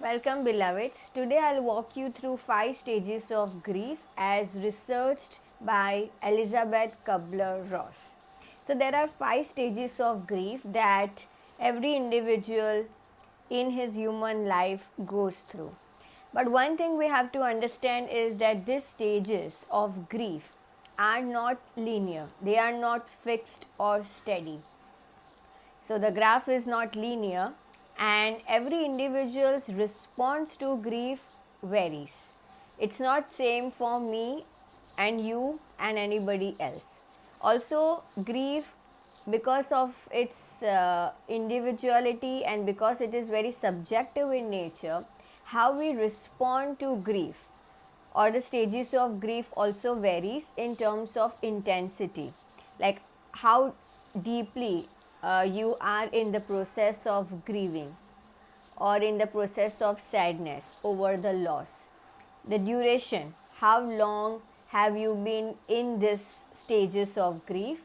Welcome, beloveds. Today I'll walk you through 5 stages of grief as researched by Elizabeth Kubler-Ross. So there are 5 stages of grief that every individual in his human life goes through. But one thing we have to understand is that these stages of grief are not linear. They are not fixed or steady. So the graph is not linear and every individual's response to grief varies. It's not same for me and you and anybody else. Also grief, because of its individuality and because it is very subjective in nature, how we respond to grief or the stages of grief also varies in terms of intensity, like how deeply you are in the process of grieving or in the process of sadness over the loss, the duration, how long have you been in these stages of grief,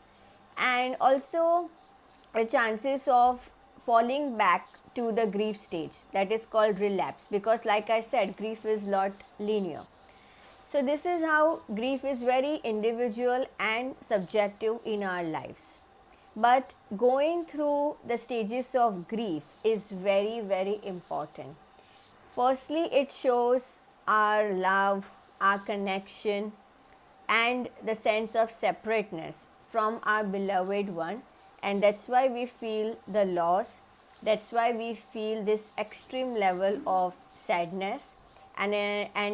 and also the chances of falling back to the grief stage, that is called relapse, because like I said, grief is not linear. So this is how grief is very individual and subjective in our lives. But going through the stages of grief is very, very important. Firstly, it shows our love, our connection, and the sense of separateness from our beloved one, and that's why we feel the loss. That's why we feel this extreme level of sadness, and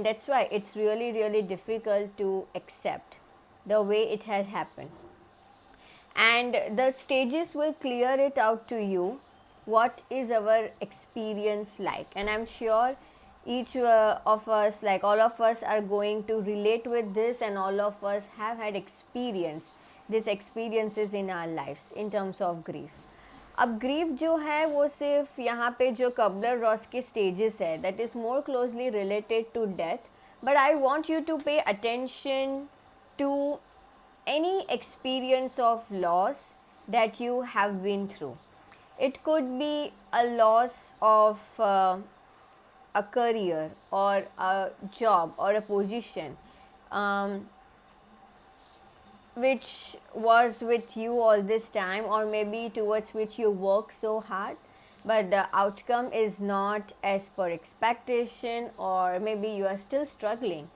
that's why it's really difficult to accept the way it has happened. And the stages will clear it out to you what is our experience like, and I'm sure each of us, like all of us, are going to relate with this, and all of us have had experience these experiences in our lives in terms of grief. अब grief जो है वो सिर्फ यहाँ पे जो Kubler Ross के stages है, that is more closely related to death, but I want you to pay attention to any experience of loss that you have been through. It could be a loss of a career or a job or a position which was with you all this time, or maybe towards which you work so hard, but the outcome is not as per expectation, or maybe you are still struggling.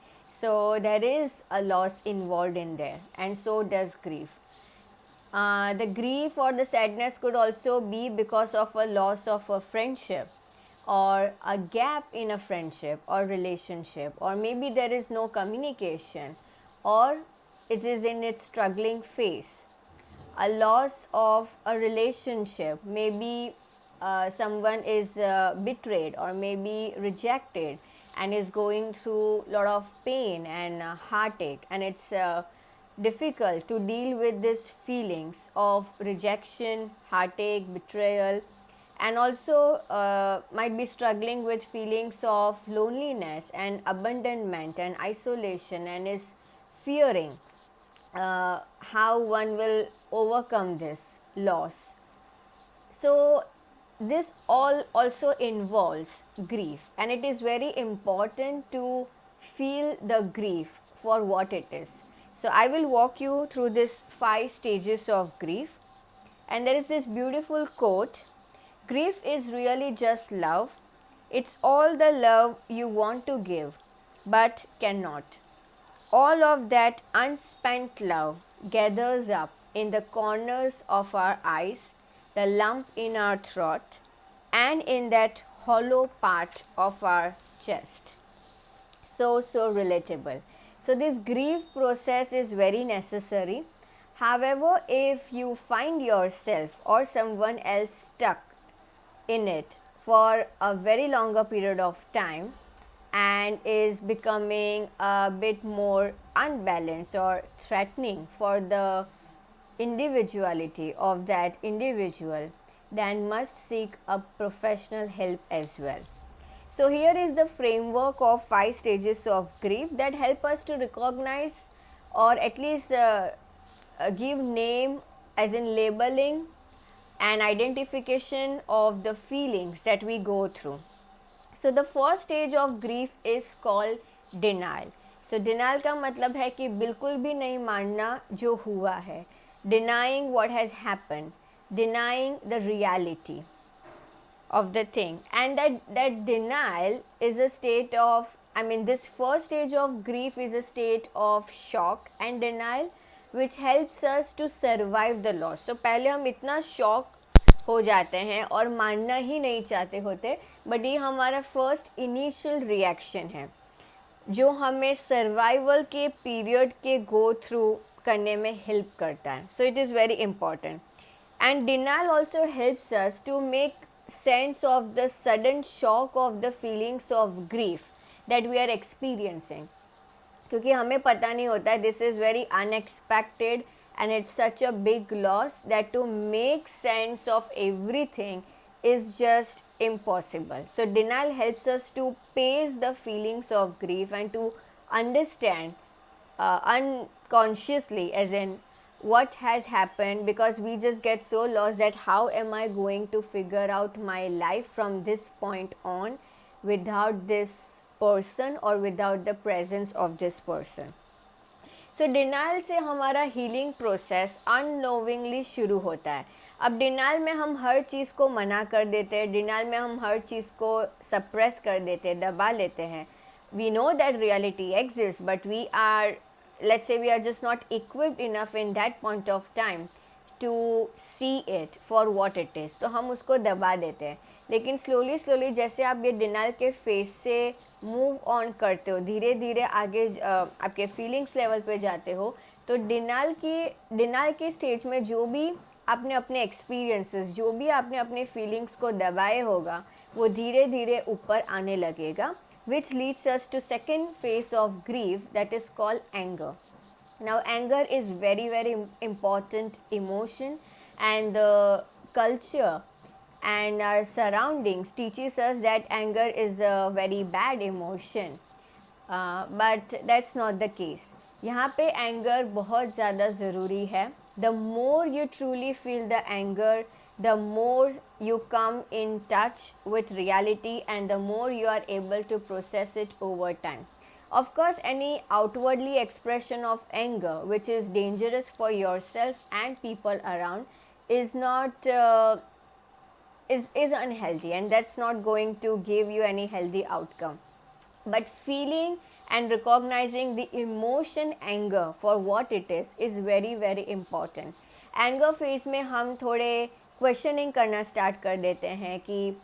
So there is a loss involved in there, and so does grief. The grief or the sadness could also be because of a loss of a friendship, or a gap in a friendship or relationship, or maybe there is no communication, or it is in its struggling phase. A loss of a relationship, maybe someone is betrayed or maybe rejected and is going through a lot of pain and heartache, and it's difficult to deal with these feelings of rejection, heartache, betrayal, and also might be struggling with feelings of loneliness and abandonment and isolation, and is fearing how one will overcome this loss. So this all also involves grief, and it is very important to feel the grief for what it is. So I will walk you through this 5 stages of grief, and there is this beautiful quote: grief is really just love. It's all the love you want to give but cannot. All of that unspent love gathers up in the corners of our eyes, the lump in our throat, and in that hollow part of our chest. So relatable. So this grief process is very necessary. However, if you find yourself or someone else stuck in it for a very longer period of time and is becoming a bit more unbalanced or threatening for the individuality of that individual, then must seek a professional help as well. So here is the framework of 5 stages of grief that help us to recognize, or at least give name, as in labeling and identification of the feelings that we go through. So the first stage of grief is called denial. So denial का मतलब है कि बिल्कुल भी नहीं मानना जो हुआ है, denying what has happen, denying the reality of the thing. And that denial is a state of, I mean, this first stage of grief is a state of shock and denial which helps us to survive the loss. So पहले हम इतना shock हो जाते हैं और मानना ही नहीं चाहते होते, बट ये हमारा फर्स्ट इनिशियल रिएक्शन है जो हमें सर्वाइवल के पीरियड के गो थ्रू करने में हेल्प करता है. So it is very important. And denial also helps us to make sense of the sudden shock of the feelings of grief that we are experiencing. क्योंकि हमें पता नहीं होता है, this is very unexpected and it's such a big loss that to make sense of everything is just impossible. So denial helps us to pace the feelings of grief and to understand unconsciously, as in what has happened, because we just get so lost that how am I going to figure out my life from this point on without this person or without the presence of this person. So denial से हमारा healing process अननोविंगली शुरू होता है. अब denial में हम हर चीज़ को मना कर देते हैं, डिनाइल में हम हर चीज़ को सप्रेस कर देते हैं, दबा लेते हैं. We know that reality exist but we are, let's say we are just not equipped enough in that point of time to see it for what it is, तो हम उसको दबा देते हैं. लेकिन स्लोली जैसे आप ये डिनाइल के फेज से मूव ऑन करते हो, धीरे धीरे आगे आपके फीलिंग्स लेवल पे जाते हो, तो डिनाइल की स्टेज में जो भी आपने अपने एक्सपीरियंसेस, जो भी आपने अपने फीलिंग्स को दबाए होगा, वो धीरे धीरे ऊपर आने लगेगा, which leads us to second phase of grief, that is called anger. Now anger is very important emotion, and the culture and our surroundings teaches us that anger is a very bad emotion, but that's not the case. यहाँ पे anger बहुत ज़्यादा ज़रूरी है. The more you truly feel the anger, the more you come in touch with reality and the more you are able to process it over time. Of course, any outwardly expression of anger which is dangerous for yourself and people around is not is unhealthy, and that's not going to give you any healthy outcome. But feeling and recognizing the emotion anger for what it is very important. Anger phase में हम थोड़े questioning करना start कर देते हैं कि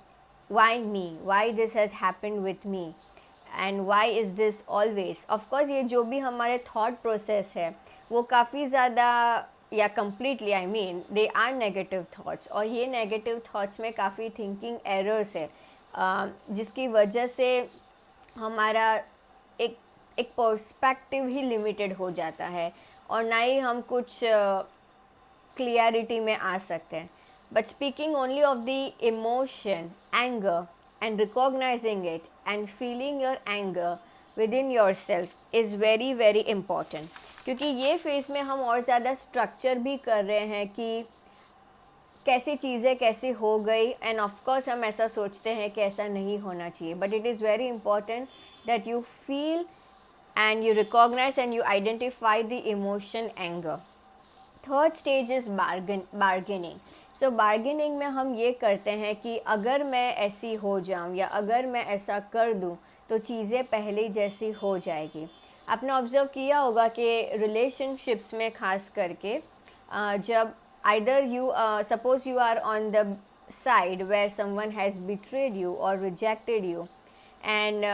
why me, why this has happened with me and why is this always. Of course ये जो भी हमारे थॉट प्रोसेस है वो काफ़ी ज़्यादा या completely, I mean they are negative thoughts, और ये नेगेटिव थाट्स में काफ़ी थिंकिंग एरर्स है जिसकी वजह से हमारा एक पर्सपेक्टिव ही लिमिटेड हो जाता है और ना ही हम कुछ क्लियरिटी में आ सकते हैं. But speaking only of the emotion, anger, and recognizing it and feeling your anger within yourself is very important. क्योंकि ये फेज़ में हम और ज़्यादा स्ट्रक्चर भी कर रहे हैं कि कैसी चीज़ें कैसी हो गई, एंड ऑफकोर्स हम ऐसा सोचते हैं कि ऐसा नहीं होना चाहिए, but it is very important that you feel and you recognize and you identify the emotion anger. Third stage is bargaining. So bargaining में हम ये करते हैं कि अगर मैं ऐसी हो जाऊँ या अगर मैं ऐसा कर दूँ तो चीज़ें पहले जैसी हो जाएगी. आपने ऑब्ज़र्व किया होगा कि रिलेशनशिप्स में ख़ास करके जब either you suppose you are on the side where someone has betrayed you or rejected you, and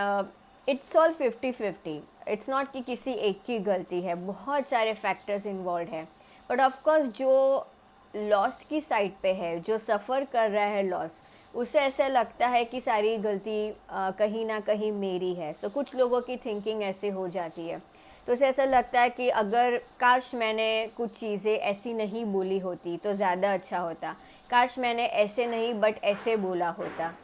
it's all 50-50. It's not कि किसी एक की गलती है, बहुत सारे फैक्टर्स इन्वॉल्व हैं, बट ऑफकोर्स जो लॉस की साइड पे है, जो सफ़र कर रहा है लॉस, उसे ऐसा लगता है कि सारी गलती कहीं ना कहीं मेरी है. सो कुछ लोगों की थिंकिंग ऐसे हो जाती है, तो उसे ऐसा लगता है कि अगर काश मैंने कुछ चीज़ें ऐसी नहीं बोली होती तो ज़्यादा अच्छा होता, काश मैंने ऐसे नहीं बट ऐसे बोला होता,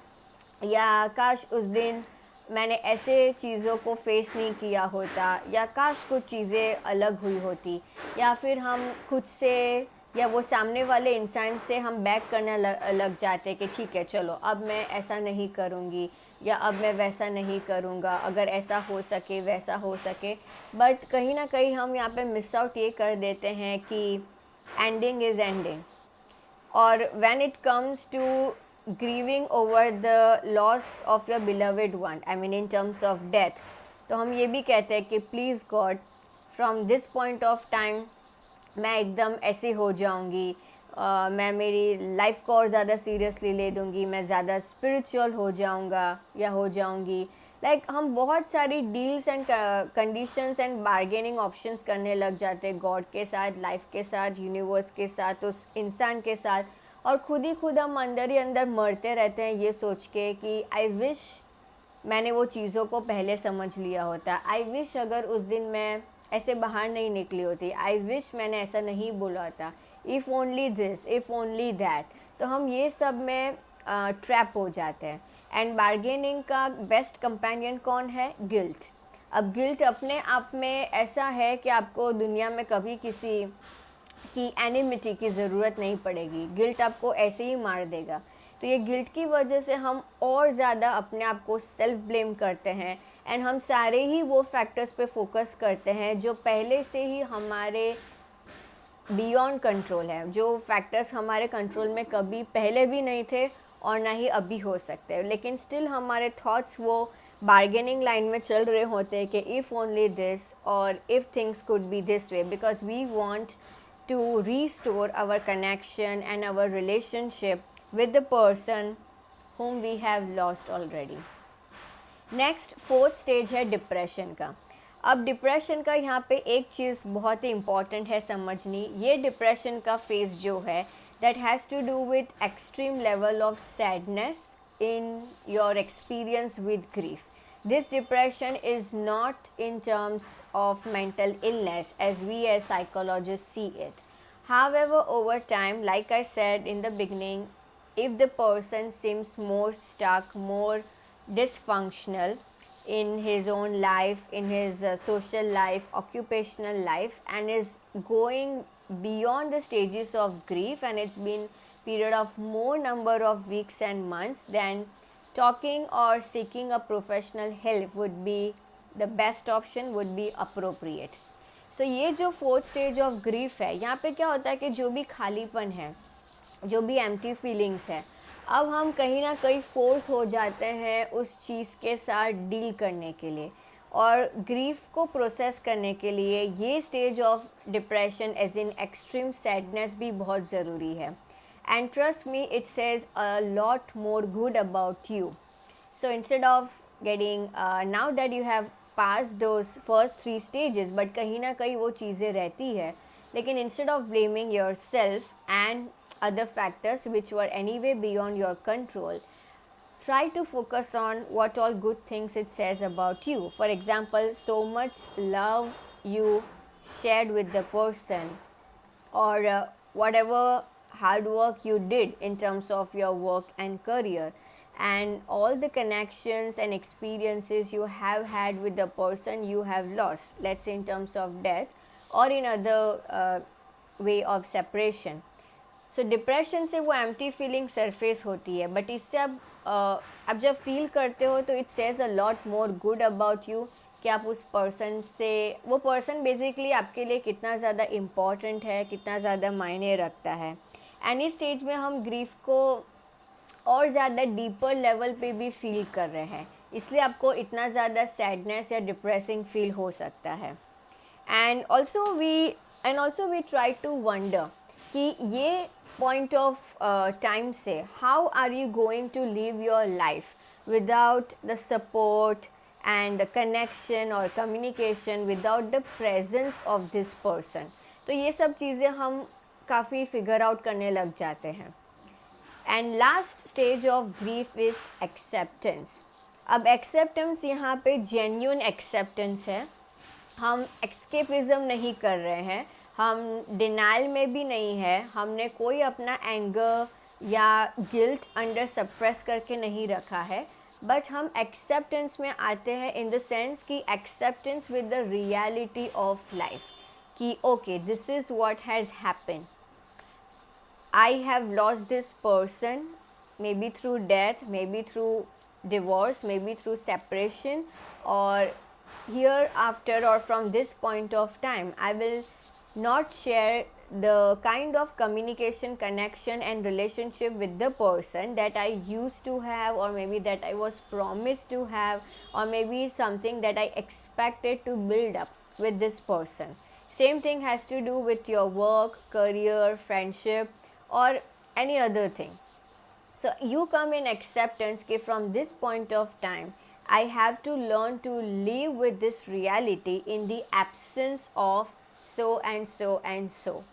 या काश उस दिन मैंने ऐसे चीज़ों को फेस नहीं किया होता, या काश कुछ चीज़ें अलग हुई होती, या फिर हम खुद से या वो सामने वाले इंसान से हम बैक करने लग जाते हैं कि ठीक है चलो अब मैं ऐसा नहीं करूँगी या अब मैं वैसा नहीं करूँगा, अगर ऐसा हो सके वैसा हो सके। बट कहीं ना कहीं हम यहाँ पे मिस आउट ये कर देते हैं कि एंडिंग इज़ एंडिंग। और when it comes to grieving over the loss of your beloved one, I mean in terms of death, तो हम ये भी कहते हैं कि please God from this point of time मैं एकदम ऐसे हो जाऊंगी, मैं मेरी लाइफ को और ज़्यादा सीरियसली ले दूंगी, मैं ज़्यादा स्पिरिचुअल हो जाऊंगा या हो जाऊंगी। हम बहुत सारी deals and conditions and bargaining options करने लग जाते हैं गॉड के साथ, लाइफ के साथ, यूनिवर्स के साथ, उस इंसान के साथ। और खुद ही खुद हम अंदर ही अंदर मरते रहते हैं ये सोच के कि आई विश मैंने वो चीज़ों को पहले समझ लिया होता, आई विश अगर उस दिन मैं ऐसे बाहर नहीं निकली होती, आई विश मैंने ऐसा नहीं बोला होता, if only this, if only that. तो हम ये सब में ट्रैप हो जाते हैं। एंड बार्गेनिंग का बेस्ट कंपेनियन कौन है? गिल्ट। अब गिल्ट अपने आप में ऐसा है कि आपको दुनिया में कभी किसी की एनिमिटी की ज़रूरत नहीं पड़ेगी, गिल्ट आपको ऐसे ही मार देगा। तो ये गिल्ट की वजह से हम और ज़्यादा अपने आप को सेल्फ ब्लेम करते हैं एंड हम सारे ही वो फैक्टर्स पे फोकस करते हैं जो पहले से ही हमारे बियॉन्ड कंट्रोल है, जो फैक्टर्स हमारे कंट्रोल में कभी पहले भी नहीं थे और ना ही अभी हो सकते, लेकिन स्टिल हमारे थॉट्स वो बार्गेनिंग लाइन में चल रहे होते हैं कि इफ़ ओनली दिस और if things could be this way, because we want to restore our connection and our relationship with the person whom we have lost already. Next fourth stage है depression का। अब depression का यहाँ पे एक चीज़ बहुत ही important है समझनी, ये डिप्रेशन का फेज जो है that has to do with extreme level of sadness in your experience with grief. This depression is not in terms of mental illness as we as psychologists see it. However, over time, like I said in the beginning, if the person seems more stuck, more dysfunctional in his own life, in his social life, occupational life, and is going beyond the stages of grief, and it's been period of more number of weeks and months, then talking or seeking a professional help would be the best option, would be appropriate. So ये जो fourth stage of grief है, यहाँ पे क्या होता है कि जो भी खालीपन है, जो भी एम्प्टी फीलिंग्स है, अब हम कहीं ना कहीं फोर्स हो जाते हैं उस चीज़ के साथ डील करने के लिए, और ग्रीफ को प्रोसेस करने के लिए ये stage of depression as in extreme sadness भी बहुत ज़रूरी है. And trust me, it says a lot more good about you. So instead of getting now that you have passed those first 3 stages, but कहीं ना कहीं वो चीज़ें रहती है, लेकिन instead of blaming yourself and other factors which were anyway beyond your control, try to focus on what all good things it says about you. For example, so much love you shared with the person, or whatever hard work you did in terms of your work and career, and all the connections and experiences you have had with the person you have lost, let's say in terms of death or in other way of separation. So depression से वो empty feeling surface होती है, but इससे आप जब feel करते हो तो it says a lot more good about you कि आप उस पर्सन से, वो पर्सन बेसिकली आपके लिए कितना ज़्यादा इम्पॉर्टेंट है, कितना ज़्यादा मायने रखता है. एंड इस स्टेज में हम ग्रीफ को और ज़्यादा डीपर लेवल पे भी फील कर रहे हैं, इसलिए आपको इतना ज़्यादा सैडनेस या डिप्रेसिंग फील हो सकता है. And also we try to wonder कि ये पॉइंट ऑफ टाइम से how are you going to live your life without the support and the connection or communication, without the presence of this person. तो ये सब चीज़ें हम काफ़ी figure out करने लग जाते हैं. And last stage of grief is acceptance. अब एक्सेप्टेंस यहाँ पे जेन्यून एक्सेप्टेंस है. हम एक्सकेपिज्म नहीं कर रहे हैं, हम डिनाइल में भी नहीं है, हमने कोई अपना एंगर या गिल्ट अंडर सप्रेस करके नहीं रखा है, बट हम एक्सेप्टेंस में आते हैं इन द सेंस कि acceptance with the reality of life कि okay this is what has happened. I have lost this person, maybe through death, maybe through divorce, maybe through separation, or hereafter or from this point of time, I will not share the kind of communication, connection, and relationship with the person that I used to have, or maybe that I was promised to have, or maybe something that I expected to build up with this person. Same thing has to do with your work, career, friendship, or any other thing. So you come in acceptance कि from this point of time I have to learn to live with this reality in the absence of so and so and so.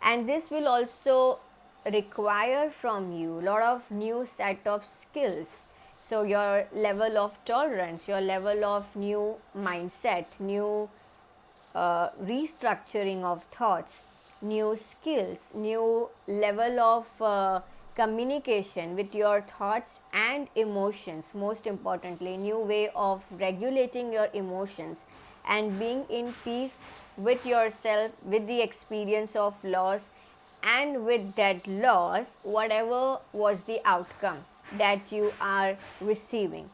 And this will also require from you a lot of new set of skills. So your level of tolerance, your level of new mindset, new restructuring of thoughts, new skills, new level of communication with your thoughts and emotions, most importantly, new way of regulating your emotions and being in peace with yourself, with the experience of loss, and with that loss, whatever was the outcome that you are receiving.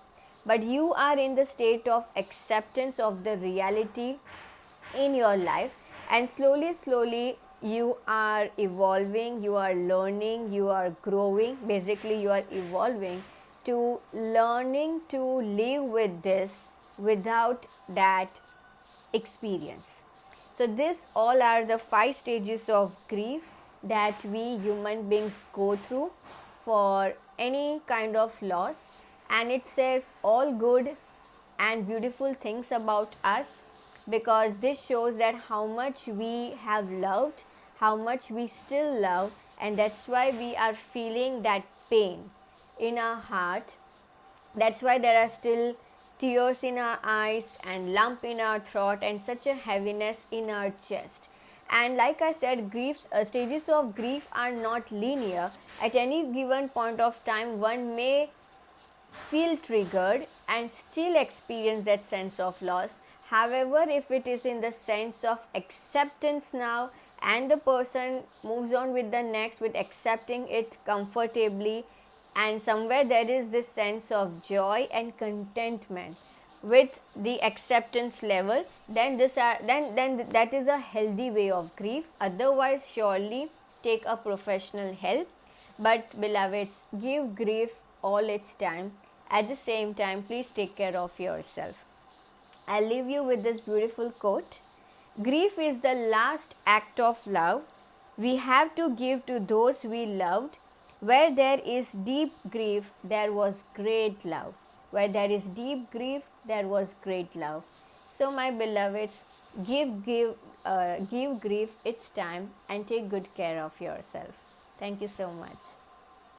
But you are in the state of acceptance of the reality in your life, and slowly you are evolving, you are learning, you are growing. Basically you are evolving to learning to live with this without that experience. So this all are the 5 stages of grief that we human beings go through for any kind of loss, and it says all good and beautiful things about us, because this shows that how much we have loved, how much we still love, and that's why we are feeling that pain in our heart. That's why there are still tears in our eyes and lump in our throat and such a heaviness in our chest. And like I said, stages of grief are not linear. At any given point of time, one may feel triggered and still experience that sense of loss. However, if it is in the sense of acceptance now, and the person moves on with the next with accepting it comfortably, and somewhere there is this sense of joy and contentment with the acceptance level, then then that is a healthy way of grief. Otherwise, surely take a professional help. But beloveds, give grief all its time. At the same time, please take care of yourself. I'll leave you with this beautiful quote. Grief is the last act of love we have to give to those we loved. Where there is deep grief, there was great love. Where there is deep grief, there was great love. So, my beloveds, give grief its time and take good care of yourself. Thank you so much.